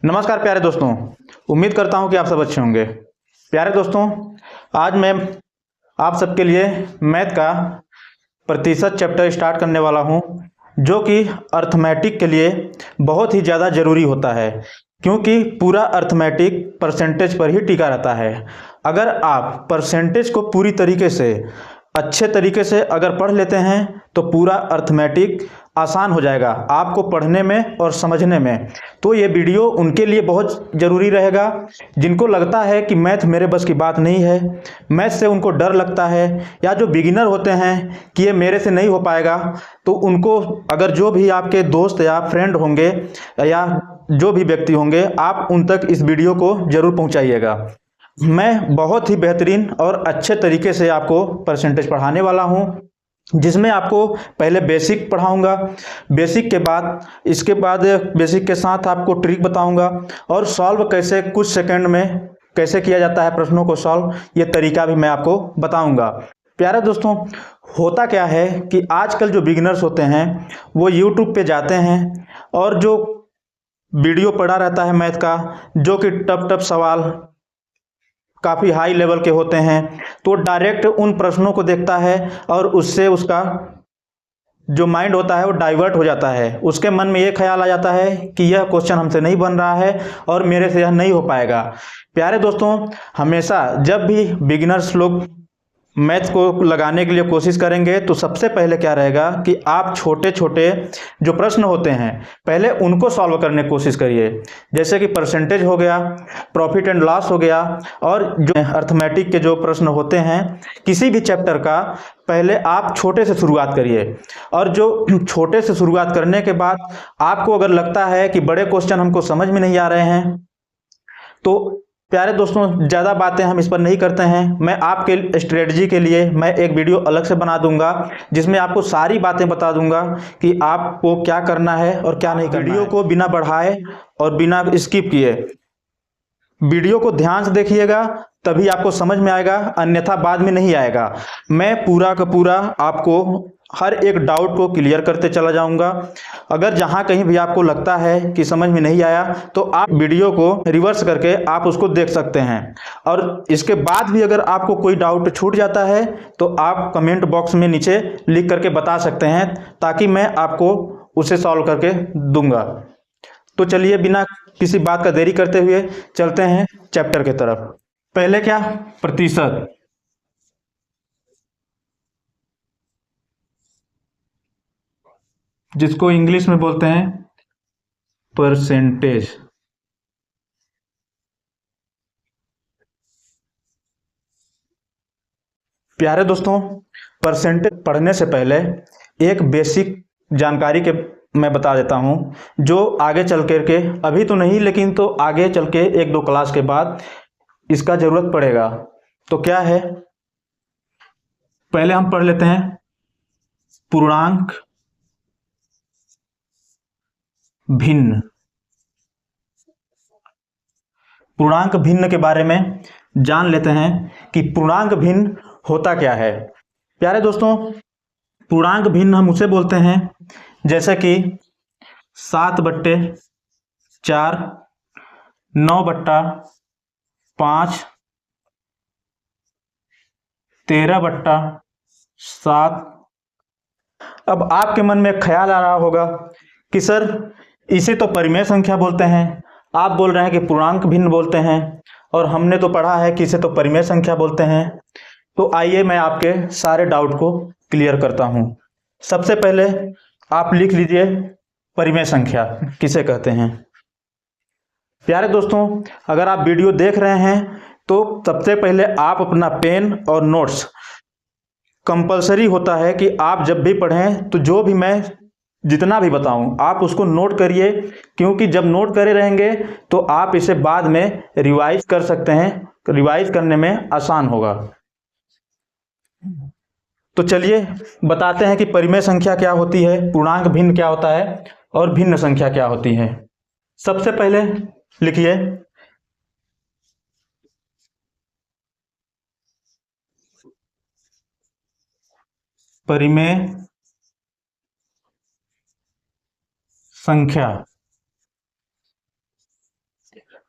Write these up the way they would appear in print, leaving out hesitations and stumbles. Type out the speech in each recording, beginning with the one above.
नमस्कार प्यारे दोस्तों, उम्मीद करता हूं कि आप सब अच्छे होंगे। प्यारे दोस्तों, आज मैं आप सबके लिए मैथ का प्रतिशत चैप्टर स्टार्ट करने वाला हूं, जो कि अर्थमेटिक के लिए बहुत ही ज़्यादा ज़रूरी होता है, क्योंकि पूरा अर्थमेटिक परसेंटेज पर ही टिका रहता है। अगर आप परसेंटेज को पूरी तरीके से अच्छे तरीके से अगर पढ़ लेते हैं तो पूरा अर्थमेटिक आसान हो जाएगा आपको पढ़ने में और समझने में। तो ये वीडियो उनके लिए बहुत ज़रूरी रहेगा जिनको लगता है कि मैथ मेरे बस की बात नहीं है, मैथ से उनको डर लगता है, या जो बिगिनर होते हैं कि ये मेरे से नहीं हो पाएगा। तो उनको, अगर जो भी आपके दोस्त या फ्रेंड होंगे या जो भी व्यक्ति होंगे, आप उन तक इस वीडियो को ज़रूर पहुंचाइएगा। मैं बहुत ही बेहतरीन और अच्छे तरीके से आपको परसेंटेज पढ़ाने वाला हूं, जिसमें आपको पहले बेसिक पढ़ाऊंगा, बेसिक के बाद इसके बाद बेसिक के साथ आपको ट्रिक बताऊंगा, और सॉल्व कैसे कुछ सेकंड में कैसे किया जाता है प्रश्नों को सॉल्व, ये तरीका भी मैं आपको बताऊंगा। प्यारे दोस्तों, होता क्या है कि आजकल जो बिगिनर्स होते हैं वो यूट्यूब पे जाते हैं और जो वीडियो पड़ा रहता है मैथ का, जो कि टफ टफ सवाल काफ़ी हाई लेवल के होते हैं, तो डायरेक्ट उन प्रश्नों को देखता है और उससे उसका जो माइंड होता है वो डाइवर्ट हो जाता है। उसके मन में ये ख्याल आ जाता है कि यह क्वेश्चन हमसे नहीं बन रहा है और मेरे से यह नहीं हो पाएगा। प्यारे दोस्तों, हमेशा जब भी बिगिनर्स लोग मैथ को लगाने के लिए कोशिश करेंगे तो सबसे पहले क्या रहेगा कि आप छोटे छोटे जो प्रश्न होते हैं पहले उनको सॉल्व करने की कोशिश करिए, जैसे कि परसेंटेज हो गया, प्रॉफिट एंड लॉस हो गया, और जो अर्थमेटिक के जो प्रश्न होते हैं किसी भी चैप्टर का पहले आप छोटे से शुरुआत करिए। और जो छोटे से शुरुआत करने के बाद आपको अगर लगता है कि बड़े क्वेश्चन हमको समझ में नहीं आ रहे हैं, तो प्यारे दोस्तों ज़्यादा बातें हम इस पर नहीं करते हैं। मैं आपके स्ट्रेटजी के लिए मैं एक वीडियो अलग से बना दूंगा, जिसमें आपको सारी बातें बता दूंगा कि आपको क्या करना है और क्या नहीं करना। वीडियो को बिना बढ़ाए और बिना स्किप किए वीडियो को ध्यान से देखिएगा, तभी आपको समझ में आएगा, अन्यथा बाद में नहीं आएगा। मैं पूरा का पूरा आपको हर एक डाउट को क्लियर करते चला जाऊंगा। अगर जहां कहीं भी आपको लगता है कि समझ में नहीं आया तो आप वीडियो को रिवर्स करके आप उसको देख सकते हैं, और इसके बाद भी अगर आपको कोई डाउट छूट जाता है तो आप कमेंट बॉक्स में नीचे लिख करके बता सकते हैं, ताकि मैं आपको उसे सॉल्व करके दूंगा। तो चलिए बिना किसी बात का देरी करते हुए चलते हैं चैप्टर की तरफ। पहले क्या, प्रतिशत। जिसको इंग्लिश में बोलते हैं परसेंटेज। प्यारे दोस्तों, परसेंटेज पढ़ने से पहले एक बेसिक जानकारी के मैं बता देता हूं, जो आगे चल कर के, अभी तो नहीं लेकिन तो आगे चल के एक दो क्लास के बाद इसका जरूरत पड़ेगा। तो क्या है, पहले हम पढ़ लेते हैं पूर्णांक भिन्न। पूर्णांक भिन्न के बारे में जान लेते हैं कि पूर्णांक भिन्न होता क्या है। प्यारे दोस्तों, पूर्णांक भिन्न हम उसे बोलते हैं जैसे कि 7/4, 9/5, 13/7। अब आपके मन में ख्याल आ रहा होगा कि सर इसे तो परिमेय संख्या बोलते हैं, आप बोल रहे हैं कि पूर्णांक भिन्न बोलते हैं, और हमने तो पढ़ा है कि इसे तो परिमेय संख्या बोलते हैं। तो आइए मैं आपके सारे डाउट को क्लियर करता हूं। सबसे पहले आप लिख लीजिए परिमेय संख्या किसे कहते हैं। प्यारे दोस्तों, अगर आप वीडियो देख रहे हैं तो सबसे पहले आप अपना पेन और नोट्स, कंपलसरी होता है कि आप जब भी पढ़ें तो जो भी मैं जितना भी बताऊं आप उसको नोट करिए, क्योंकि जब नोट करे रहेंगे तो आप इसे बाद में रिवाइज कर सकते हैं, रिवाइज करने में आसान होगा। तो चलिए बताते हैं कि परिमेय संख्या क्या होती है, पूर्णांक भिन्न क्या होता है और भिन्न संख्या क्या होती है। सबसे पहले लिखिए परिमेय संख्या।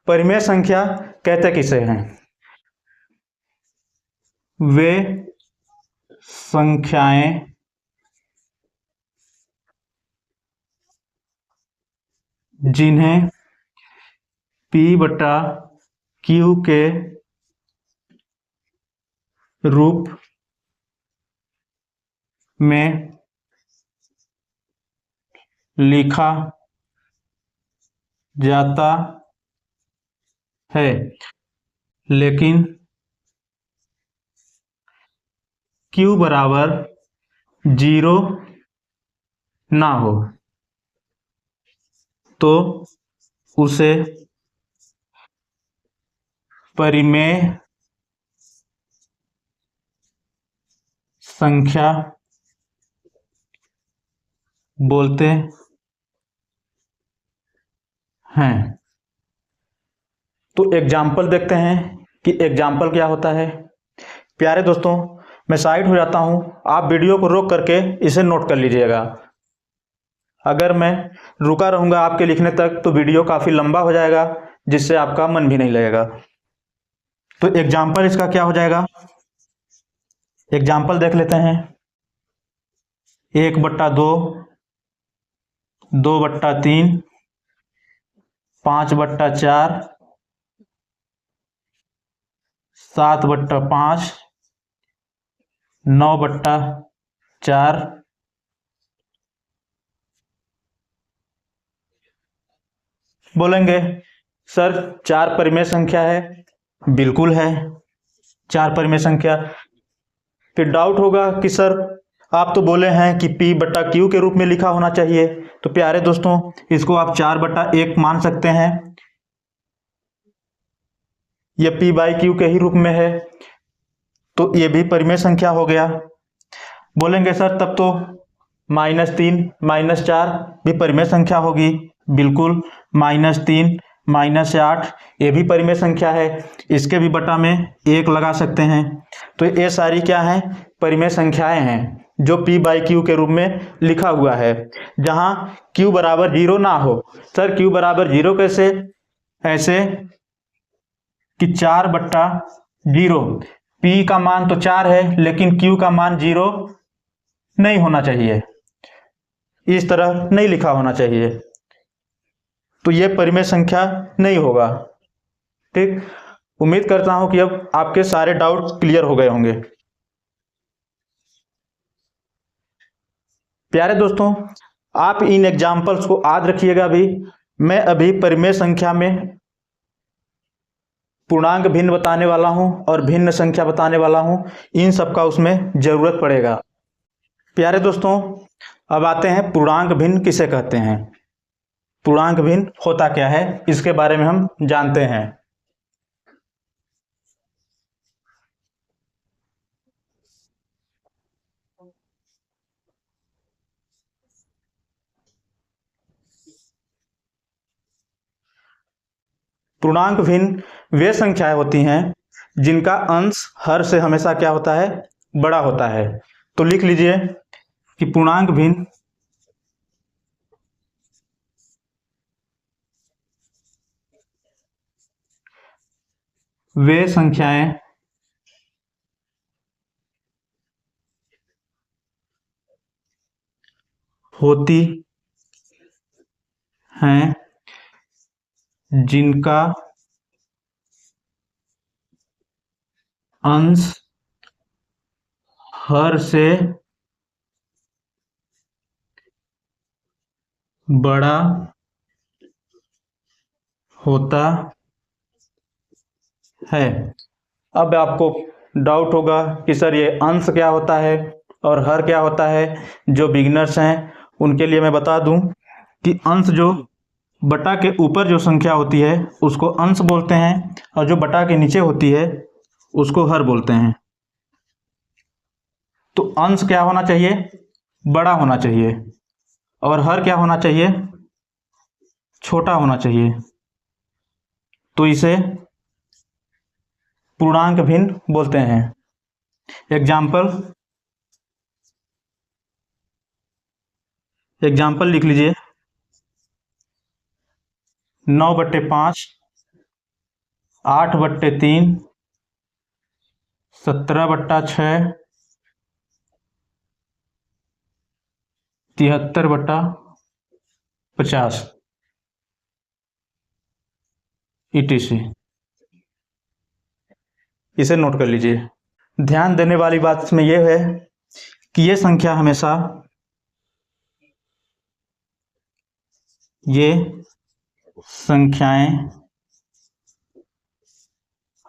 परिमेय संख्या कहते किसे हैं? वे संख्याएं जिन्हें P बटा Q के रूप में लिखा जाता है, लेकिन Q बराबर 0 ना हो तो उसे परिमेय संख्या बोलते हैं। तो एग्जाम्पल देखते हैं कि एग्जाम्पल क्या होता है। प्यारे दोस्तों, मैं साइड हो जाता हूं, आप वीडियो को रोक करके इसे नोट कर लीजिएगा। अगर मैं रुका रहूंगा आपके लिखने तक तो वीडियो काफ़ी लंबा हो जाएगा, जिससे आपका मन भी नहीं लगेगा। तो एग्जाम्पल इसका क्या हो जाएगा, एग्जाम्पल देख लेते हैं। 1/2, 2/3, 5/4, 7/5, 9/4। बोलेंगे सर 4 परिमेय संख्या है। बिल्कुल है 4 परिमेय संख्या। फिर डाउट होगा कि सर आप तो बोले हैं कि P बटा Q के रूप में लिखा होना चाहिए। तो प्यारे दोस्तों, इसको आप 4/1 मान सकते हैं, यह P बाई Q के ही रूप में है, तो ये भी परिमेय संख्या हो गया। बोलेंगे सर तब तो -3 -4 भी परिमेय संख्या होगी। बिल्कुल, -3 -8 ये भी परिमेय संख्या है, इसके भी बटा में 1 लगा सकते हैं। तो ये सारी क्या हैं, परिमेय संख्याएं हैं जो P बाई Q के रूप में लिखा हुआ है, जहां Q बराबर 0 ना हो। सर Q बराबर 0 कैसे? ऐसे कि 4/0, P का मान तो 4 है लेकिन Q का मान 0 नहीं होना चाहिए, इस तरह नहीं लिखा होना चाहिए, तो यह परिमेय संख्या नहीं होगा। ठीक, उम्मीद करता हूं कि अब आपके सारे डाउट क्लियर हो गए होंगे। प्यारे दोस्तों, आप इन एग्जाम्पल्स को याद रखिएगा भी। मैं अभी परिमेय संख्या में पूर्णांक भिन्न बताने वाला हूं और भिन्न संख्या बताने वाला हूं, इन सब का उसमें जरूरत पड़ेगा। प्यारे दोस्तों, अब आते हैं पूर्णांक भिन्न किसे कहते हैं। पूर्णांक भिन्न होता क्या है, इसके बारे में हम जानते हैं। पूर्णांक भिन्न वे संख्याएं होती हैं जिनका अंश हर से हमेशा क्या होता है, बड़ा होता है। तो लिख लीजिए कि पूर्णांक भिन्न वे संख्याएं होती हैं जिनका अंश हर से बड़ा होता है। अब आपको डाउट होगा कि सर ये अंश क्या होता है और हर क्या होता है। जो बिगिनर्स हैं उनके लिए मैं बता दूं कि अंश जो बटा के ऊपर जो संख्या होती है उसको अंश बोलते हैं, और जो बटा के नीचे होती है उसको हर बोलते हैं। तो अंश क्या होना चाहिए, बड़ा होना चाहिए, और हर क्या होना चाहिए, छोटा होना चाहिए। तो इसे पूर्णांक भिन्न बोलते हैं। एग्जाम्पल लिख लीजिए। 9/5 8/3, 17/6, 73/50 ETC। इसे नोट कर लीजिए। ध्यान देने वाली बात इसमें यह है कि ये संख्याएं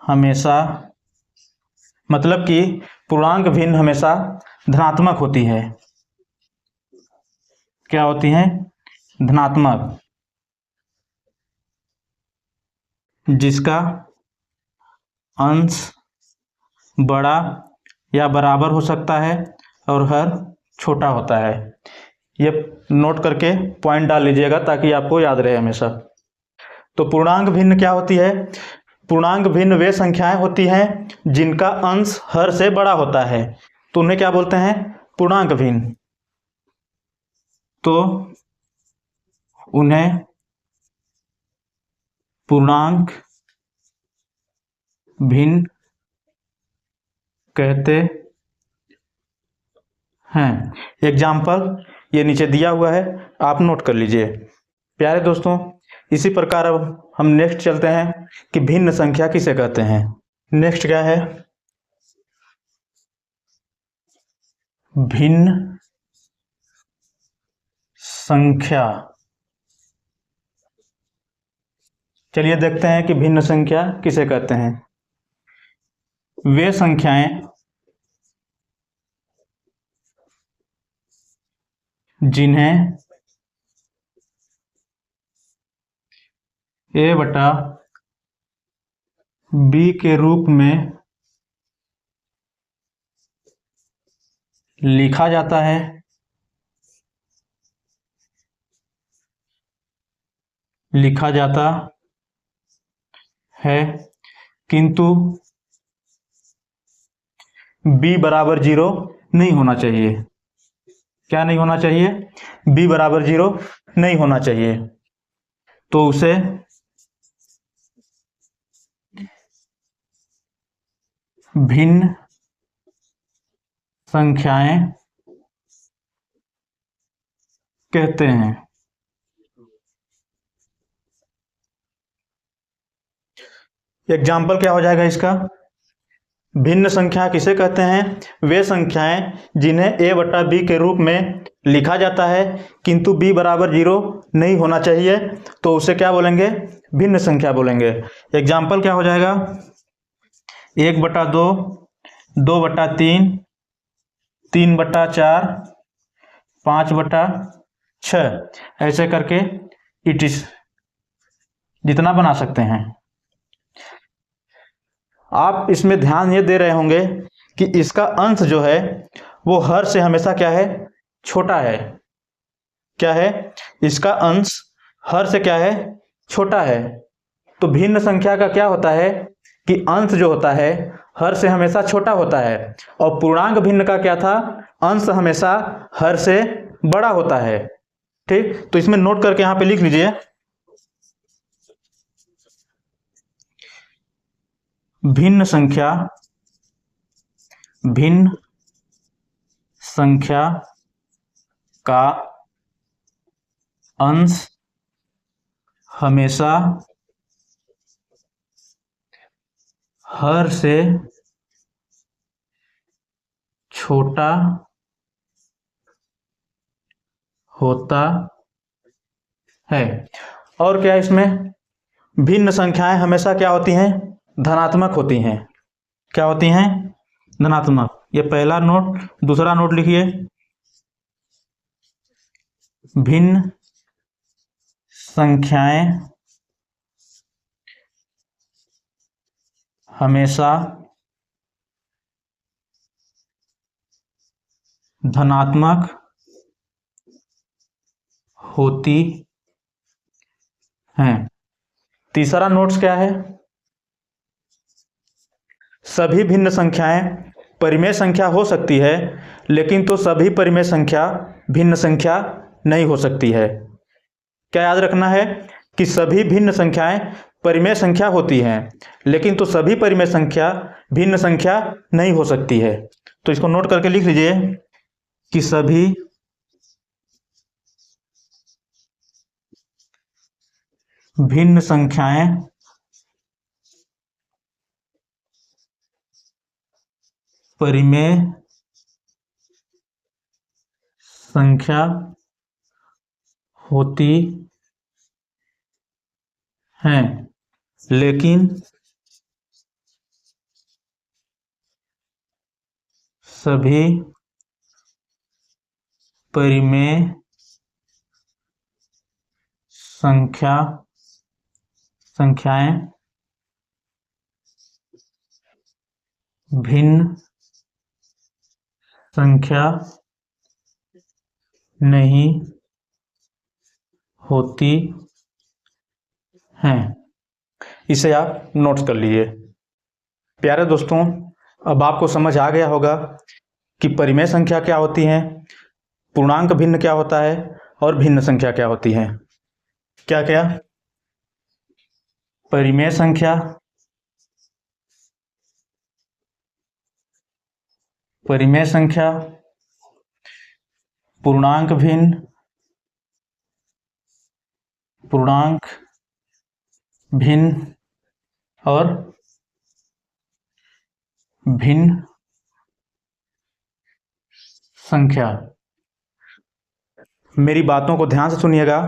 हमेशा मतलब कि पूर्णांक भिन्न हमेशा धनात्मक होती है। क्या होती हैं? धनात्मक, जिसका अंश बड़ा या बराबर हो सकता है और हर छोटा होता है। ये नोट करके पॉइंट डाल लीजिएगा ताकि आपको याद रहे हमेशा। तो पूर्णांक भिन्न क्या होती है? पूर्णांक भिन्न वे संख्याएं होती हैं जिनका अंश हर से बड़ा होता है, तो उन्हें क्या बोलते हैं? पूर्णांक भिन्न। तो उन्हें पूर्णांक भिन्न कहते हैं। एग्जाम्पल ये नीचे दिया हुआ है, आप नोट कर लीजिए। प्यारे दोस्तों, इसी प्रकार अब हम नेक्स्ट चलते हैं कि भिन्न संख्या किसे कहते हैं। नेक्स्ट क्या है? भिन्न संख्या। चलिए देखते हैं कि भिन्न संख्या किसे कहते हैं। वे संख्याएं जिन्हें a/b के रूप में लिखा जाता है किंतु b बराबर 0 नहीं होना चाहिए। क्या नहीं होना चाहिए? b बराबर 0 नहीं होना चाहिए। तो उसे भिन्न संख्याएं कहते हैं। एग्जाम्पल क्या हो जाएगा इसका? भिन्न संख्या किसे कहते हैं? वे संख्याएं जिन्हें a/b के रूप में लिखा जाता है किंतु b बराबर 0 नहीं होना चाहिए, तो उसे क्या बोलेंगे? भिन्न संख्या बोलेंगे। एग्जाम्पल क्या हो जाएगा? 1/2, 2/3, 3/4, 5/6, ऐसे करके जितना बना सकते हैं। आप इसमें ध्यान ये दे रहे होंगे कि इसका अंश जो है वो हर से हमेशा क्या है? छोटा है। क्या है? इसका अंश हर से क्या है? छोटा है। तो भिन्न संख्या का क्या होता है कि अंश जो होता है हर से हमेशा छोटा होता है, और पूर्णांक भिन्न का क्या था? अंश हमेशा हर से बड़ा होता है। ठीक, तो इसमें नोट करके यहां पे लिख लीजिए। भिन्न संख्या का अंश हमेशा हर से छोटा होता है। और क्या इसमें? भिन्न संख्याएं हमेशा क्या होती हैं? धनात्मक होती हैं। क्या होती हैं? धनात्मक। ये पहला नोट। दूसरा नोट लिखिए, भिन्न संख्याएं हमेशा धनात्मक होती हैं। तीसरा नोट्स क्या है? सभी भिन्न संख्याएं परिमेय संख्या हो सकती है, लेकिन तो सभी परिमेय संख्या भिन्न संख्या नहीं हो सकती है। क्या याद रखना है कि सभी भिन्न संख्याएं परिमेय संख्या होती हैं, लेकिन तो सभी परिमेय संख्या भिन्न संख्या नहीं हो सकती है। तो इसको नोट करके लिख लीजिए कि सभी भिन्न संख्याएं परिमेय संख्या होती हैं, लेकिन सभी परिमेय संख्याएं भिन्न संख्या नहीं होती हैं। इसे आप नोट कर लीजिए। प्यारे दोस्तों, अब आपको समझ आ गया होगा कि परिमेय संख्या क्या होती है, पूर्णांक भिन्न क्या होता है और भिन्न संख्या क्या होती है। क्या क्या? परिमेय संख्या, पूर्णांक भिन्न और भिन्न संख्या। मेरी बातों को ध्यान से सुनिएगा।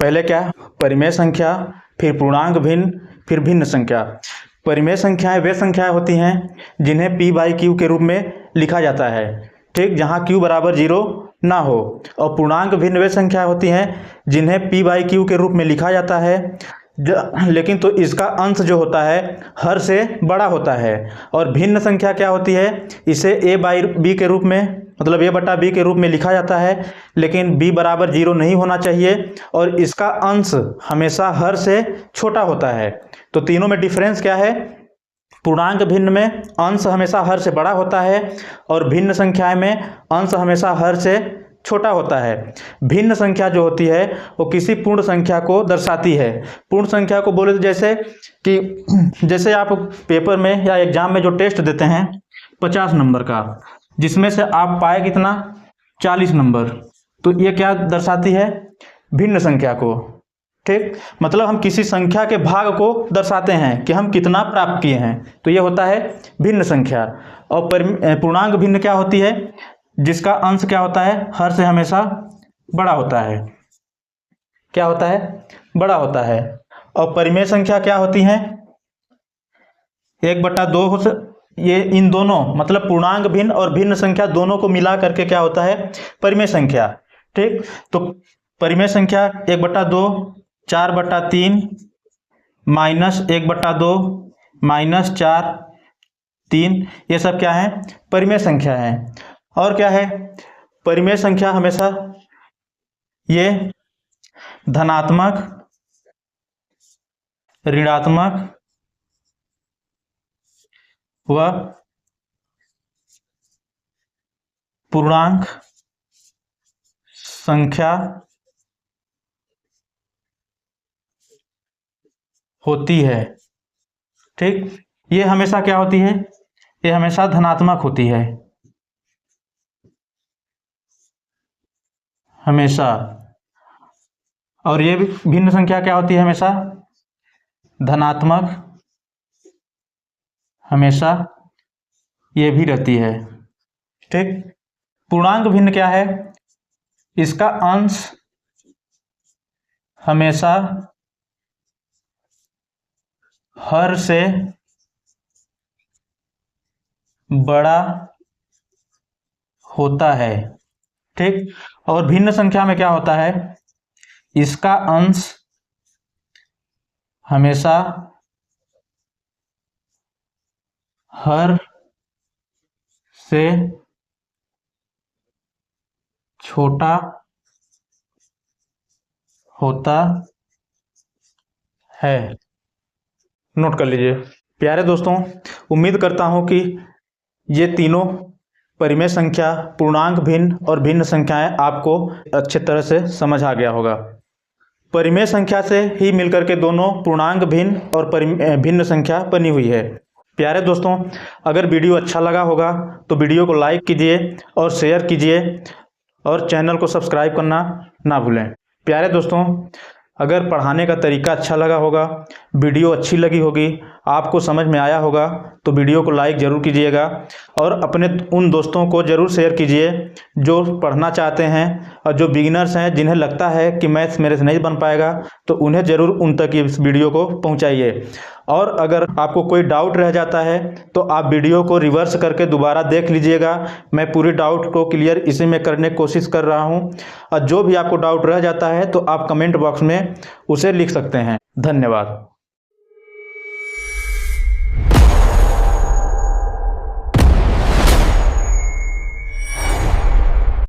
पहले क्या? परिमेय संख्या, फिर पूर्णांक भिन्न, फिर भिन्न संख्या। परिमेय संख्याएं वे संख्याएं होती हैं जिन्हें p/q के रूप में लिखा जाता है, ठीक, जहां q बराबर 0 ना हो। और पूर्णांक भिन्न वे संख्याएं होती हैं जिन्हें p/q के रूप में लिखा जाता है, लेकिन तो इसका अंश जो होता है हर से बड़ा होता है। और भिन्न संख्या क्या होती है? इसे a/b के रूप में, मतलब a/b के रूप में लिखा जाता है, लेकिन b बराबर 0 नहीं होना चाहिए और इसका अंश हमेशा हर से छोटा होता है। तो तीनों में डिफरेंस क्या है? पूर्णांक भिन्न में अंश हमेशा हर से बड़ा होता है और भिन्न संख्या में अंश हमेशा हर से छोटा होता है। भिन्न संख्या जो होती है वो किसी पूर्ण संख्या को दर्शाती है। पूर्ण संख्या को बोले तो जैसे आप पेपर में या एग्जाम में जो टेस्ट देते हैं 50 नंबर का, जिसमें से आप पाए कितना? 40 नंबर, तो ये क्या दर्शाती है? भिन्न संख्या को, ठीक। मतलब हम किसी संख्या के भाग को दर्शाते हैं कि हम कितना प्राप्त किए हैं, तो ये होता है भिन्न संख्या। और पूर्णांक भिन्न क्या होती है? जिसका अंश क्या होता है? हर से हमेशा बड़ा होता है। क्या होता है? बड़ा होता है। और परिमेय संख्या क्या होती हैं? 1/2 ये इन दोनों, मतलब पूर्णांक भिन्न और भिन्न संख्या दोनों को मिला करके क्या होता है? परिमेय संख्या, ठीक। तो परिमेय संख्या 1/2, 4/3, -1/2, -4, 3, ये सब क्या है? परिमेय संख्या है। और क्या है? परिमेय संख्या हमेशा ये धनात्मक, ऋणात्मक व पूर्णांक संख्या होती है, ठीक। ये हमेशा क्या होती है? ये हमेशा धनात्मक होती है, हमेशा। और ये भिन्न संख्या क्या होती है? हमेशा धनात्मक, हमेशा ये भी रहती है, ठीक। पूर्णांक भिन्न क्या है? इसका अंश हमेशा हर से बड़ा होता है, ठीक। और भिन्न संख्या में क्या होता है? इसका अंश हमेशा हर से छोटा होता है। नोट कर लीजिए। प्यारे दोस्तों, उम्मीद करता हूं कि ये तीनों परिमेय संख्या, पूर्णांक भिन्न और भिन्न संख्याएं आपको अच्छे तरह से समझ आ गया होगा। परिमेय संख्या से ही मिलकर के दोनों पूर्णांक भिन्न और भिन्न संख्या बनी हुई है। प्यारे दोस्तों, अगर वीडियो अच्छा लगा होगा तो वीडियो को लाइक कीजिए और शेयर कीजिए और चैनल को सब्सक्राइब करना ना भूलें। प्यारे दोस्तों, अगर पढ़ाने का तरीका अच्छा लगा होगा, वीडियो अच्छी लगी होगी, आपको समझ में आया होगा तो वीडियो को लाइक ज़रूर कीजिएगा और अपने उन दोस्तों को ज़रूर शेयर कीजिए जो पढ़ना चाहते हैं और जो बिगिनर्स हैं, जिन्हें लगता है कि मैथ्स मेरे से नहीं बन पाएगा, तो उन्हें ज़रूर उन तक इस वीडियो को पहुंचाइए। और अगर आपको कोई डाउट रह जाता है तो आप वीडियो को रिवर्स करके दोबारा देख लीजिएगा। मैं पूरी डाउट को क्लियर इसी में करने की कोशिश कर रहा हूं। और जो भी आपको डाउट रह जाता है तो आप कमेंट बॉक्स में उसे लिख सकते हैं। धन्यवाद।